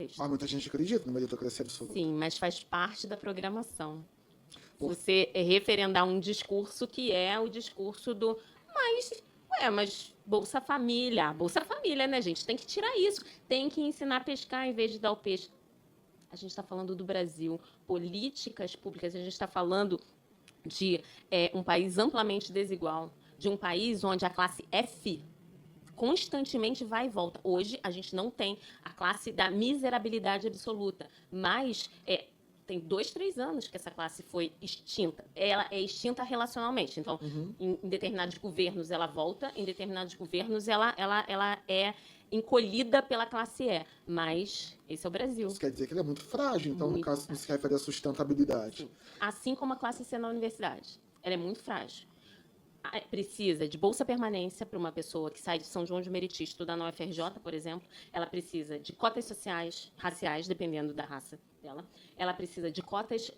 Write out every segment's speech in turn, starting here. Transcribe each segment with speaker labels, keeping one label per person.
Speaker 1: contexto.
Speaker 2: Mas muita gente acredita na meritocracia absoluta.
Speaker 1: Sim, mas faz parte da programação.
Speaker 2: Por-
Speaker 1: Você referendar um discurso que é o discurso do... mas Bolsa Família. Bolsa Família, né, gente? Tem que tirar isso. Tem que ensinar a pescar em vez de dar o peixe. A gente está falando do Brasil. Políticas públicas. A gente está falando de um país amplamente desigual. De um país onde a classe F constantemente vai e volta. Hoje, a gente não tem a classe da miserabilidade absoluta, mas tem 2, 3 anos que essa classe foi extinta. Ela é extinta relacionalmente. Então, em determinados governos ela volta, em determinados governos ela é encolhida pela classe E. Mas esse é o Brasil.
Speaker 2: Isso quer dizer que ele é muito frágil, então, no
Speaker 1: Muito
Speaker 2: caso,
Speaker 1: frágil.
Speaker 2: se refere à sustentabilidade.
Speaker 1: Sim. Assim como a classe C na universidade. Ela é muito frágil. Precisa de bolsa permanência para uma pessoa que sai de São João de Meriti estudar na UFRJ, por exemplo. Ela precisa de cotas sociais, raciais, dependendo da raça dela. Ela precisa de cotas,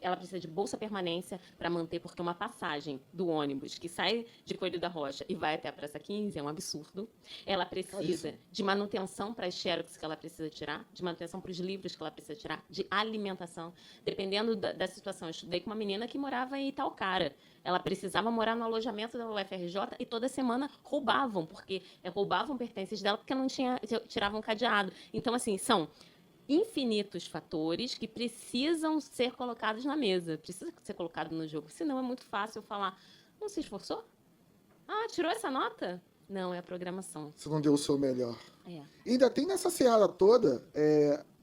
Speaker 1: ela precisa de bolsa permanência para manter, porque uma passagem do ônibus que sai de Coelho da Rocha e vai até a Praça 15 é um absurdo. Ela precisa de manutenção para as xerox que ela precisa tirar, de manutenção para os livros que ela precisa tirar, de alimentação. Dependendo da situação. Eu estudei com uma menina que morava em Itaocara. Ela precisava morar no alojamento da UFRJ e toda semana roubavam, porque roubavam pertences dela porque não tiravam cadeado. Então, assim, são infinitos fatores que precisam ser colocados na mesa, precisa ser colocado no jogo. Senão é muito fácil falar, não se esforçou? Ah, tirou essa nota? Não, é a programação.
Speaker 2: Você não deu o seu melhor.
Speaker 1: É.
Speaker 2: E ainda tem nessa seara toda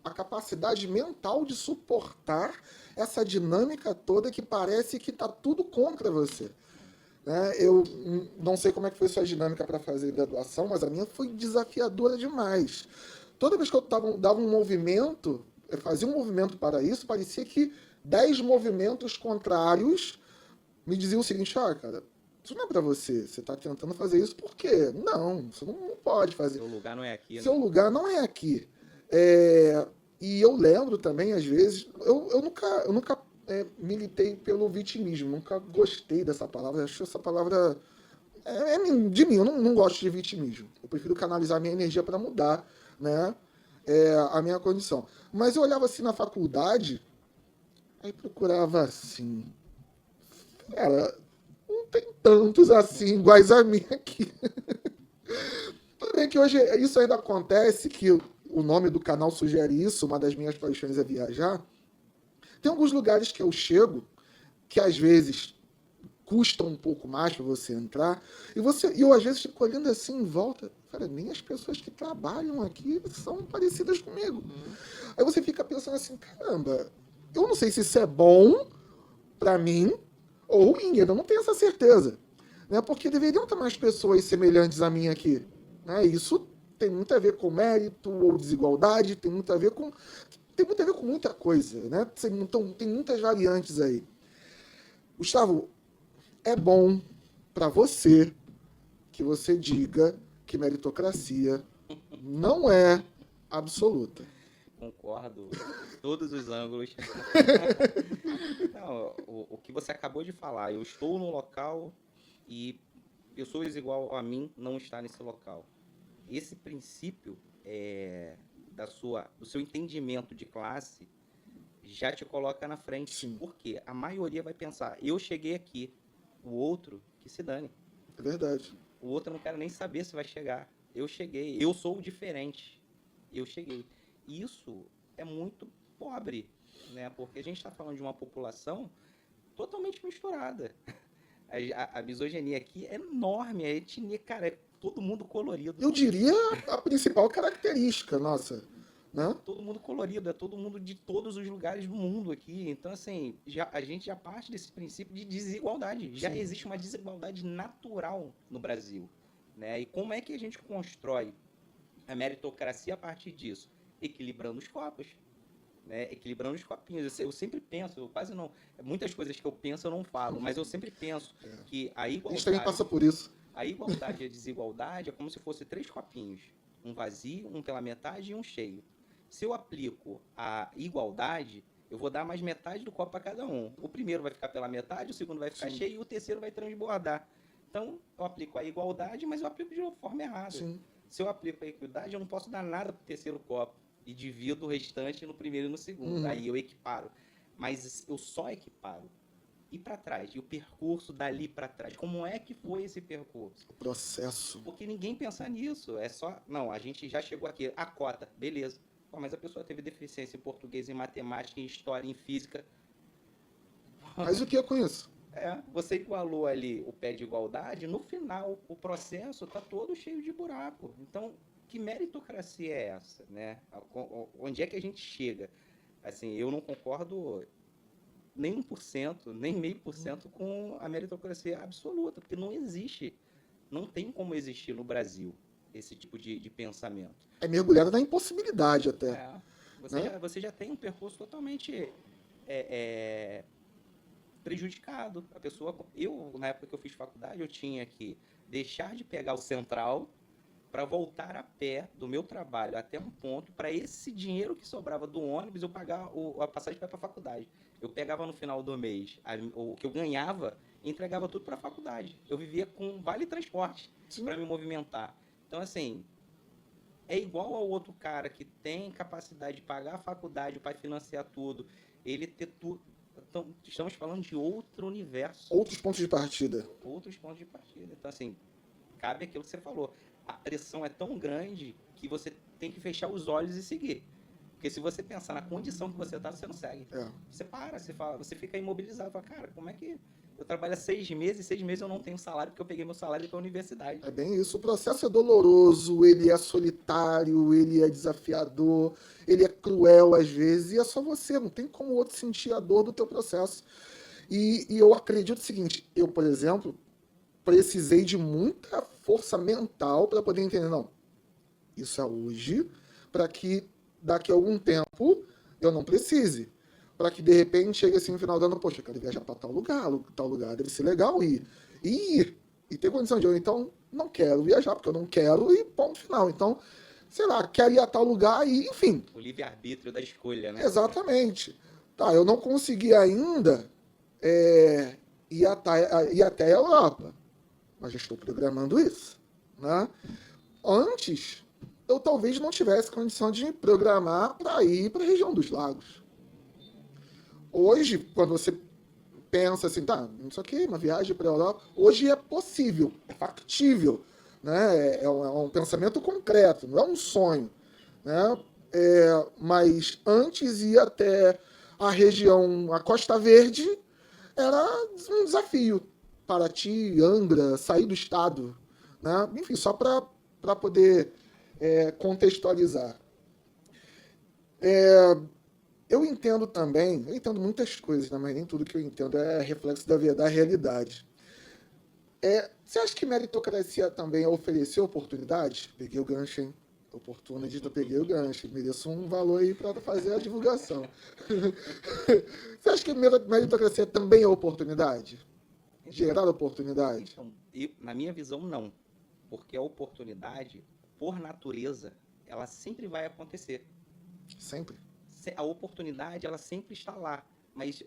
Speaker 2: a capacidade mental de suportar essa dinâmica toda que parece que está tudo contra você. Né? Eu não sei como é que foi sua dinâmica para fazer graduação, mas a minha foi desafiadora demais. Toda vez que eu dava um movimento, eu fazia um movimento para isso, parecia que 10 movimentos contrários me diziam o seguinte: cara, isso não é para você. Você está tentando fazer isso por quê? Não, você não pode fazer.
Speaker 3: Seu lugar não é aqui.
Speaker 2: Seu
Speaker 3: né?
Speaker 2: lugar não é aqui. E eu lembro também, às vezes, eu nunca militei pelo vitimismo, nunca gostei dessa palavra. Acho essa palavra de mim, eu não gosto de vitimismo. Eu prefiro canalizar minha energia para mudar, né, a minha condição. Mas eu olhava assim na faculdade, aí procurava assim, não tem tantos assim iguais a mim aqui. Tudo bem que hoje isso ainda acontece, que o nome do canal sugere isso, uma das minhas paixões é viajar. Tem alguns lugares que eu chego, que às vezes custam um pouco mais para você entrar, e eu às vezes fico olhando assim em volta, cara, nem as pessoas que trabalham aqui são parecidas comigo. Aí você fica pensando assim, caramba, eu não sei se isso é bom para mim ou ruim, eu não tenho essa certeza. Né? Porque deveriam ter mais pessoas semelhantes a mim aqui. Né? Isso tem muito a ver com mérito ou desigualdade, tem muito a ver com muita coisa. Né? Então, tem muitas variantes aí. Gustavo, é bom para você que você diga que meritocracia não é absoluta.
Speaker 3: Concordo em todos os ângulos. Não, o que você acabou de falar, eu estou no local e pessoas igual a mim não estão nesse local. Esse princípio do seu entendimento de classe já te coloca na frente.
Speaker 2: Sim.
Speaker 3: Porque a maioria vai pensar, eu cheguei aqui, o outro que se dane.
Speaker 2: É verdade.
Speaker 3: O outro eu não quero nem saber se vai chegar. Eu cheguei, eu sou o diferente. Eu cheguei. Isso é muito pobre, né? Porque a gente está falando de uma população totalmente misturada. A misoginia aqui é enorme, a etnia, cara, é todo mundo colorido.
Speaker 2: Eu diria a principal característica nossa. Né?
Speaker 3: Todo mundo colorido, é todo mundo de todos os lugares do mundo aqui. Então, assim, a gente já parte desse princípio de desigualdade. Já
Speaker 2: Sim.
Speaker 3: existe uma desigualdade natural no Brasil. Né? E como é que a gente constrói a meritocracia a partir disso? Equilibrando os copos. Né? Equilibrando os copinhos. Eu sempre penso, eu quase não... Muitas coisas que eu penso eu não falo, mas eu sempre penso que a igualdade...
Speaker 2: A gente também passa por isso.
Speaker 3: A igualdade e a desigualdade é como se fosse 3 copinhos. Um vazio, um pela metade e um cheio. Se eu aplico a igualdade, eu vou dar mais metade do copo para cada um. O primeiro vai ficar pela metade, o segundo vai ficar cheio e o terceiro vai transbordar. Então, eu aplico a igualdade, mas eu aplico de uma forma errada.
Speaker 2: Sim.
Speaker 3: Se eu aplico a equidade, eu não posso dar nada para o terceiro copo. e divido o restante no primeiro e no segundo. Aí eu equiparo. Mas eu só equiparo. E para trás? E o percurso dali para trás? Como é que foi esse percurso?
Speaker 2: O processo.
Speaker 3: Porque ninguém pensa nisso. É só, não, a gente já chegou aqui. A cota, beleza. Pô, mas a pessoa teve deficiência em português, em matemática, em história, em física.
Speaker 2: Mas o que é com isso?
Speaker 3: Você igualou ali o pé de igualdade, no final o processo está todo cheio de buraco. Então, que meritocracia é essa, né? Onde é que a gente chega? Assim, eu não concordo nem 1%, nem 0,5% com a meritocracia absoluta, porque não existe, não tem como existir no Brasil esse tipo de pensamento.
Speaker 2: É mergulhada na impossibilidade até.
Speaker 3: Você já tem um percurso totalmente prejudicado. A pessoa, na época que eu fiz faculdade, eu tinha que deixar de pegar o central para voltar a pé do meu trabalho até um ponto, para esse dinheiro que sobrava do ônibus eu pagar a passagem para a faculdade. Eu pegava no final do mês o que eu ganhava e entregava tudo para a faculdade. Eu vivia com vale transporte para me movimentar. Então, assim, é igual ao outro cara que tem capacidade de pagar a faculdade, o pai financiar tudo, ele ter tudo. Então, estamos falando de outro universo.
Speaker 2: Outros pontos de partida.
Speaker 3: Outros pontos de partida. Então, assim, cabe aquilo que você falou. A pressão é tão grande que você tem que fechar os olhos e seguir. Porque se você pensar na condição que você está, você não segue. Você para, você fica imobilizado. Fala, cara, como é que eu trabalho 6 meses, 6 meses eu não tenho salário porque eu peguei meu salário para a universidade?
Speaker 2: É bem isso. O processo é doloroso, ele é solitário, ele é desafiador, ele é cruel às vezes, e é só você, não tem como outro sentir a dor do teu processo. E eu acredito o seguinte, eu, por exemplo, precisei de muita força mental para poder entender, não, isso é hoje, para que daqui a algum tempo eu não precise. Para que de repente chegue assim no final do ano, poxa, eu quero viajar para tal lugar deve ser legal ir. E ter condição de eu, então, não quero viajar, porque eu não quero, e ponto final. Então, sei lá, quero ir a tal lugar e, enfim.
Speaker 3: O livre-arbítrio da escolha, né?
Speaker 2: Exatamente. Tá, eu não consegui ainda ir até a Europa, mas já estou programando isso, né? Antes, eu talvez não tivesse condição de me programar para ir para a região dos lagos. Hoje, quando você pensa assim, tá, isso aqui, uma viagem para a Europa, hoje é possível, é factível, né? É um pensamento concreto, não é um sonho, né? Mas antes ir até a região, a Costa Verde, era um desafio. Paraty, Angra, sair do estado, né? Enfim, só para poder contextualizar. Eu entendo muitas coisas, né? Mas nem tudo que eu entendo é reflexo da realidade. Você acha que meritocracia também é oferecer oportunidades? Peguei o gancho, hein? Oportunidade, eu peguei o gancho. Mereço um valor aí para fazer a divulgação. Você acha que meritocracia também é oportunidade? Gerar oportunidade?
Speaker 3: Então, na minha visão, não. Porque a oportunidade, por natureza, ela sempre vai acontecer.
Speaker 2: Sempre?
Speaker 3: A oportunidade, ela sempre está lá. Mas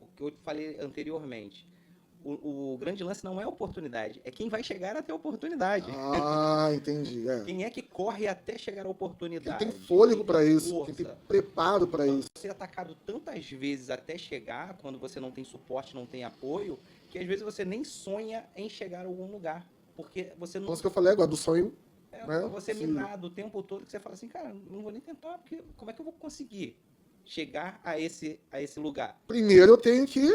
Speaker 3: o que eu falei anteriormente, o grande lance não é a oportunidade, é quem vai chegar até a oportunidade.
Speaker 2: Ah, entendi.
Speaker 3: Quem é que corre até chegar à oportunidade?
Speaker 2: Quem tem fôlego para isso,
Speaker 3: força.
Speaker 2: quem tem preparo para isso.
Speaker 3: Você é atacado tantas vezes até chegar, quando você não tem suporte, não tem apoio, que às vezes você nem sonha em chegar a algum lugar. Porque você não...
Speaker 2: Então, isso que eu falei agora, do sonho...
Speaker 3: Você é minado o tempo todo, que você fala assim, cara, não vou nem tentar, porque como é que eu vou conseguir chegar a esse lugar?
Speaker 2: Primeiro eu tenho que...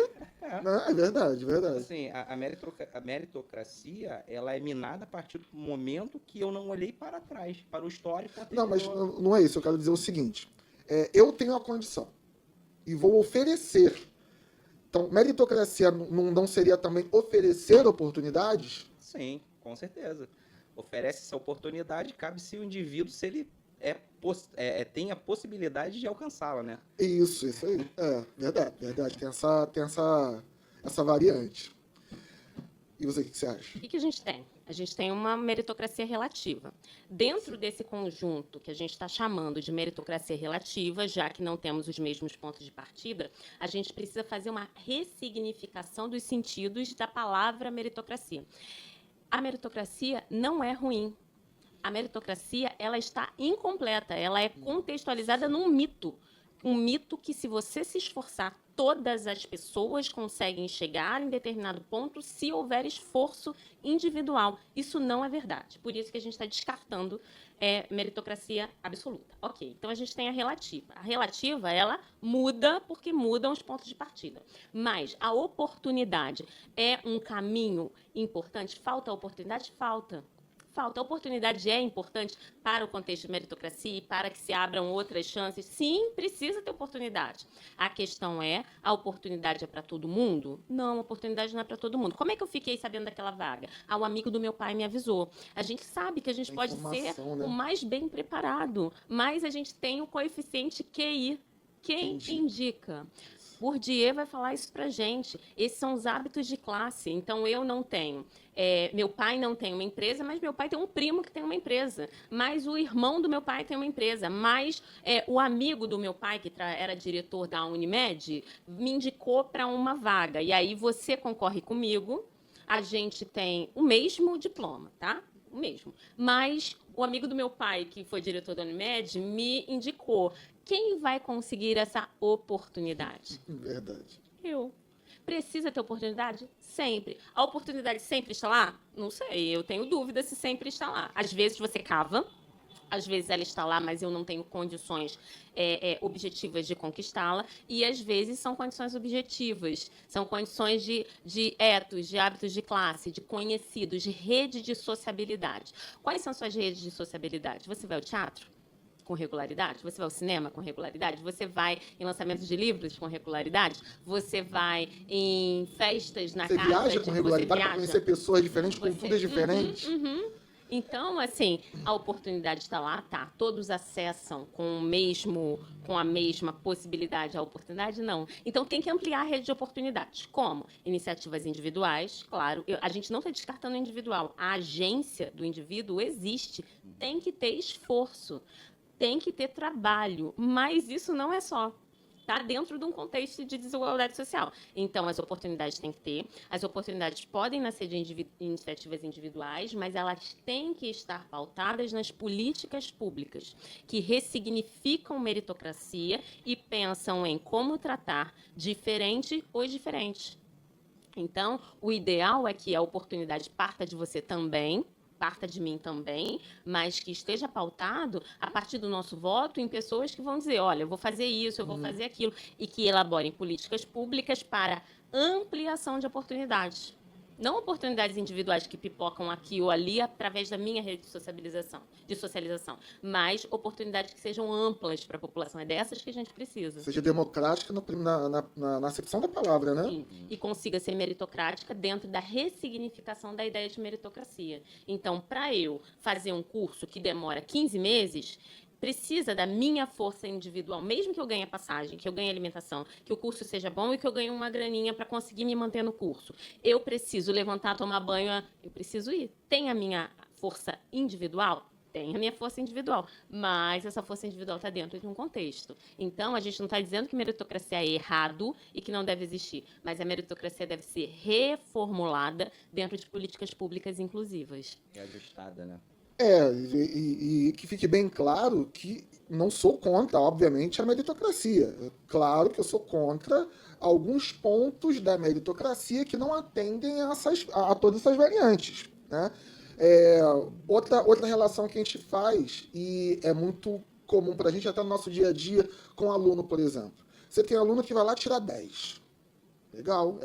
Speaker 2: É verdade.
Speaker 3: Assim, a meritocracia, ela é minada a partir do momento que eu não olhei para trás, para o histórico anterior.
Speaker 2: Não, mas não é isso. Eu quero dizer o seguinte. Eu tenho a condição e vou oferecer. Então, meritocracia não seria também oferecer oportunidades?
Speaker 3: Sim, com certeza. Oferece essa oportunidade, cabe-se o indivíduo se ele tem a possibilidade de alcançá-la, né?
Speaker 2: Isso aí. Verdade. Tem essa variante. E você, o que você acha?
Speaker 1: O que a gente tem? A gente tem uma meritocracia relativa. Dentro desse conjunto que a gente está chamando de meritocracia relativa, já que não temos os mesmos pontos de partida, a gente precisa fazer uma ressignificação dos sentidos da palavra meritocracia. A meritocracia não é ruim. a meritocracia ela está incompleta, ela é contextualizada num mito. Um mito que, se você se esforçar, todas as pessoas conseguem chegar em determinado ponto se houver esforço individual. Isso não é verdade. Por isso que a gente está descartando meritocracia absoluta. Ok, então a gente tem a relativa. A relativa, ela muda porque mudam os pontos de partida. Mas a oportunidade é um caminho importante? Falta oportunidade? Falta. A oportunidade é importante para o contexto de meritocracia e para que se abram outras chances. Sim, precisa ter oportunidade. A questão é, a oportunidade é para todo mundo? Não, a oportunidade não é para todo mundo. Como é que eu fiquei sabendo daquela vaga? Um amigo do meu pai me avisou. A gente sabe que a gente pode ser o mais bem preparado, mas a gente tem o coeficiente QI. Quem indica? Bourdieu vai falar isso pra gente. Esses são os hábitos de classe. Então, eu não tenho. Meu pai não tem uma empresa, mas meu pai tem um primo que tem uma empresa. Mas o irmão do meu pai tem uma empresa. Mas o amigo do meu pai, que era diretor da Unimed, me indicou para uma vaga. E aí você concorre comigo. A gente tem o mesmo diploma, tá? O mesmo. Mas o amigo do meu pai, que foi diretor da Unimed, me indicou. Quem vai conseguir essa oportunidade?
Speaker 2: Verdade.
Speaker 1: Eu. Precisa ter oportunidade? Sempre. A oportunidade sempre está lá? Não sei, eu tenho dúvida se sempre está lá. Às vezes você cava, às vezes ela está lá, mas eu não tenho condições objetivas de conquistá-la, e às vezes são condições objetivas, são condições de etos, de hábitos de classe, de conhecidos, de rede de sociabilidade. Quais são suas redes de sociabilidade? Você vai ao teatro? Com regularidade? Você vai ao cinema com regularidade? Você vai em lançamentos de livros com regularidade? Você vai em festas na casa?
Speaker 2: Você viaja com regularidade para conhecer pessoas diferentes, culturas diferentes?
Speaker 1: Então, assim, a oportunidade está lá, tá? Todos acessam com a mesma possibilidade à oportunidade? Não. Então, tem que ampliar a rede de oportunidades. Como? Iniciativas individuais, claro. A gente não está descartando o individual. A agência do indivíduo existe. Tem que ter esforço. Tem que ter trabalho, mas isso não é só. Está dentro de um contexto de desigualdade social. Então, as oportunidades têm que ter. As oportunidades podem nascer de iniciativas individuais, mas elas têm que estar pautadas nas políticas públicas, que ressignificam meritocracia e pensam em como tratar diferente os diferentes. Então, o ideal é que a oportunidade parta de você também, parta de mim também, mas que esteja pautado a partir do nosso voto em pessoas que vão dizer, olha, eu vou fazer isso, eu vou fazer aquilo, e que elaborem políticas públicas para ampliação de oportunidades. Não oportunidades individuais que pipocam aqui ou ali através da minha rede de socialização, mas oportunidades que sejam amplas para a população. É dessas que a gente precisa.
Speaker 2: Seja democrática na acepção da palavra, né?
Speaker 1: Sim, e consiga ser meritocrática dentro da ressignificação da ideia de meritocracia. Então, para eu fazer um curso que demora 15 meses, precisa da minha força individual, mesmo que eu ganhe a passagem, que eu ganhe alimentação, que o curso seja bom e que eu ganhe uma graninha para conseguir me manter no curso. Eu preciso levantar, tomar banho, eu preciso ir. Tem a minha força individual? Tem a minha força individual, mas essa força individual está dentro de um contexto. Então, a gente não está dizendo que meritocracia é errado e que não deve existir, mas a meritocracia deve ser reformulada dentro de políticas públicas inclusivas.
Speaker 3: E ajustada, né?
Speaker 2: E que fique bem claro que não sou contra, obviamente, a meritocracia. Claro que eu sou contra alguns pontos da meritocracia que não atendem a todas essas variantes, né? Outra relação que a gente faz, e é muito comum para a gente até no nosso dia a dia com aluno, por exemplo. Você tem aluno que vai lá tirar 10. Legal.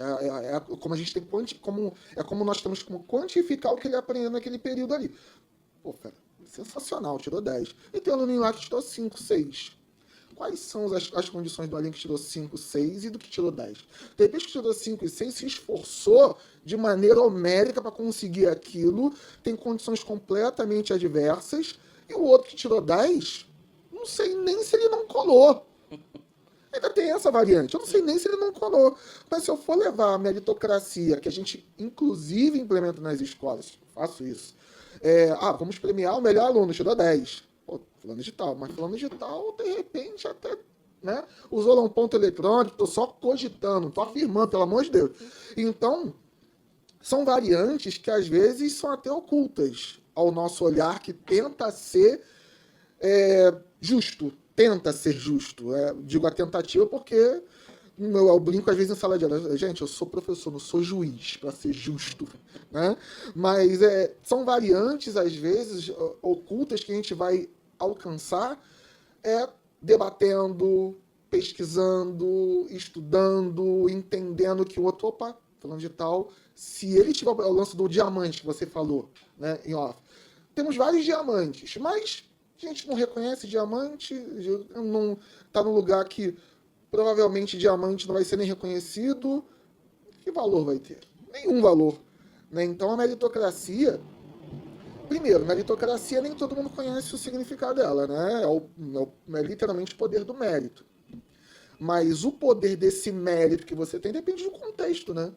Speaker 2: Como a gente tem como nós temos como quantificar o que ele aprendeu naquele período ali. Pô, cara, sensacional, tirou 10. E tem um aluninho lá que tirou 5, 6. Quais são as condições do aluno que tirou 5, 6 e do que tirou 10? De repente que tirou 5 e 6 se esforçou de maneira homérica para conseguir aquilo, tem condições completamente adversas, e o outro que tirou 10, não sei nem se ele não colou. Ainda tem essa variante. Eu não sei nem se ele não colou. Mas se eu for levar a meritocracia, que a gente inclusive implementa nas escolas, faço isso. Vamos premiar o melhor aluno, tirou 10. Pô, fulano de tal. Mas fulano de tal, de repente, até, né, usou lá um ponto eletrônico, tô só cogitando, tô afirmando, pelo amor de Deus. Então, são variantes que às vezes são até ocultas ao nosso olhar, que tenta ser justo. Tenta ser justo. Digo a tentativa porque eu brinco às vezes em sala de aula. Gente, eu sou professor, não sou juiz para ser justo. Né? Mas são variantes, às vezes, ocultas que a gente vai alcançar debatendo, pesquisando, estudando, entendendo que o outro, falando de tal, se ele tiver o lance do diamante que você falou, né, em off, temos vários diamantes, mas a gente não reconhece diamante, não está num lugar que provavelmente diamante não vai ser nem reconhecido, que valor vai ter? Nenhum valor. Né? Então a meritocracia, primeiro, meritocracia nem todo mundo conhece o significado dela, né? É literalmente o poder do mérito. Mas o poder desse mérito que você tem depende do contexto, né?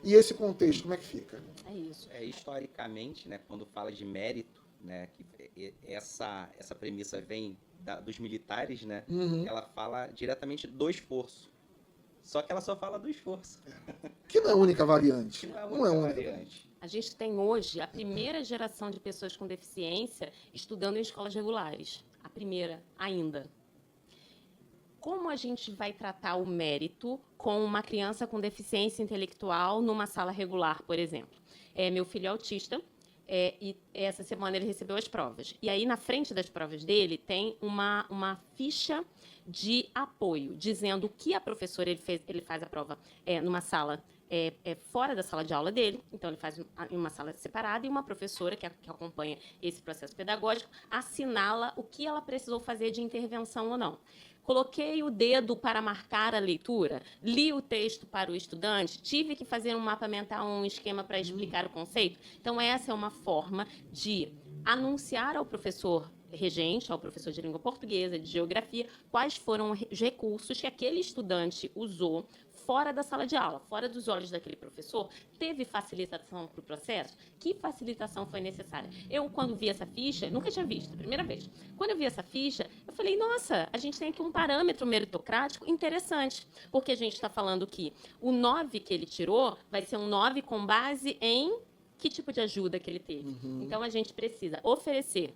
Speaker 2: E esse contexto, como é que fica?
Speaker 1: É isso.
Speaker 3: Historicamente, né, quando fala de mérito, né, que essa premissa vem dos militares, né? Ela fala diretamente do esforço. Só que ela só fala do esforço.
Speaker 2: Que não é a única variante.
Speaker 3: Não é a única variante.
Speaker 1: A gente tem hoje a primeira geração de pessoas com deficiência estudando em escolas regulares. A primeira, ainda. Como a gente vai tratar o mérito com uma criança com deficiência intelectual numa sala regular, por exemplo? Meu filho é autista, e essa semana ele recebeu as provas. E aí, na frente das provas dele, tem uma ficha de apoio, dizendo que a professora, ele faz a prova numa sala fora da sala de aula dele, então ele faz em uma sala separada, e uma professora que acompanha esse processo pedagógico assinala o que ela precisou fazer de intervenção ou não. Coloquei o dedo para marcar a leitura, li o texto para o estudante, tive que fazer um mapa mental, um esquema para explicar o conceito. Então, essa é uma forma de anunciar ao professor regente, ao professor de língua portuguesa, de geografia, quais foram os recursos que aquele estudante usou fora da sala de aula, fora dos olhos daquele professor. Teve facilitação para o processo? Que facilitação foi necessária? Eu, quando vi essa ficha, nunca tinha visto, primeira vez. Quando eu vi essa ficha, eu falei, nossa, a gente tem aqui um parâmetro meritocrático interessante, porque a gente está falando que o 9 que ele tirou vai ser um 9 com base em que tipo de ajuda que ele teve. Então, a gente precisa oferecer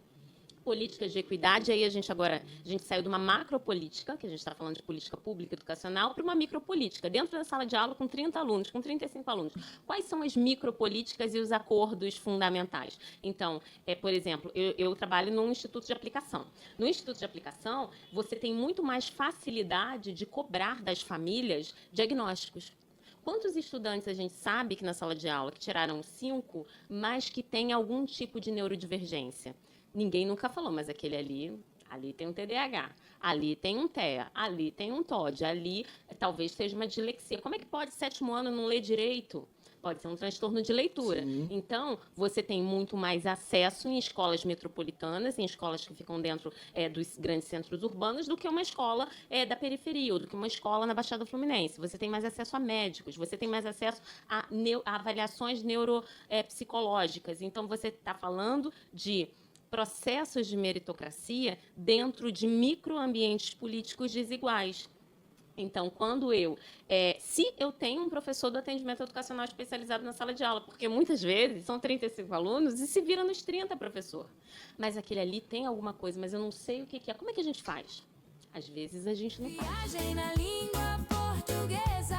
Speaker 1: políticas de equidade, aí a gente saiu de uma macropolítica, que a gente está falando de política pública educacional, para uma micropolítica, dentro da sala de aula com 30 alunos, com 35 alunos. Quais são as micropolíticas e os acordos fundamentais? Então, por exemplo, eu trabalho num instituto de aplicação. No instituto de aplicação, você tem muito mais facilidade de cobrar das famílias diagnósticos. Quantos estudantes a gente sabe que na sala de aula que tiraram 5, mas que tem algum tipo de neurodivergência? Ninguém nunca falou, mas aquele ali tem um TDAH, ali tem um TEA, ali tem um TOD, ali talvez seja uma dislexia. Como é que pode 7º ano não ler direito? Pode ser um transtorno de leitura. Sim. Então, você tem muito mais acesso em escolas metropolitanas, em escolas que ficam dentro dos grandes centros urbanos, do que uma escola da periferia, ou do que uma escola na Baixada Fluminense. Você tem mais acesso a médicos, você tem mais acesso a avaliações neuropsicológicas. Então, você está falando de processos de meritocracia dentro de microambientes políticos desiguais. Então, se eu tenho um professor do atendimento educacional especializado na sala de aula, porque muitas vezes são 35 alunos e se vira nos 30, professor. Mas aquele ali tem alguma coisa, mas eu não sei o que é. Como é que a gente faz? Às vezes a gente não faz.
Speaker 4: Viagem na língua portuguesa.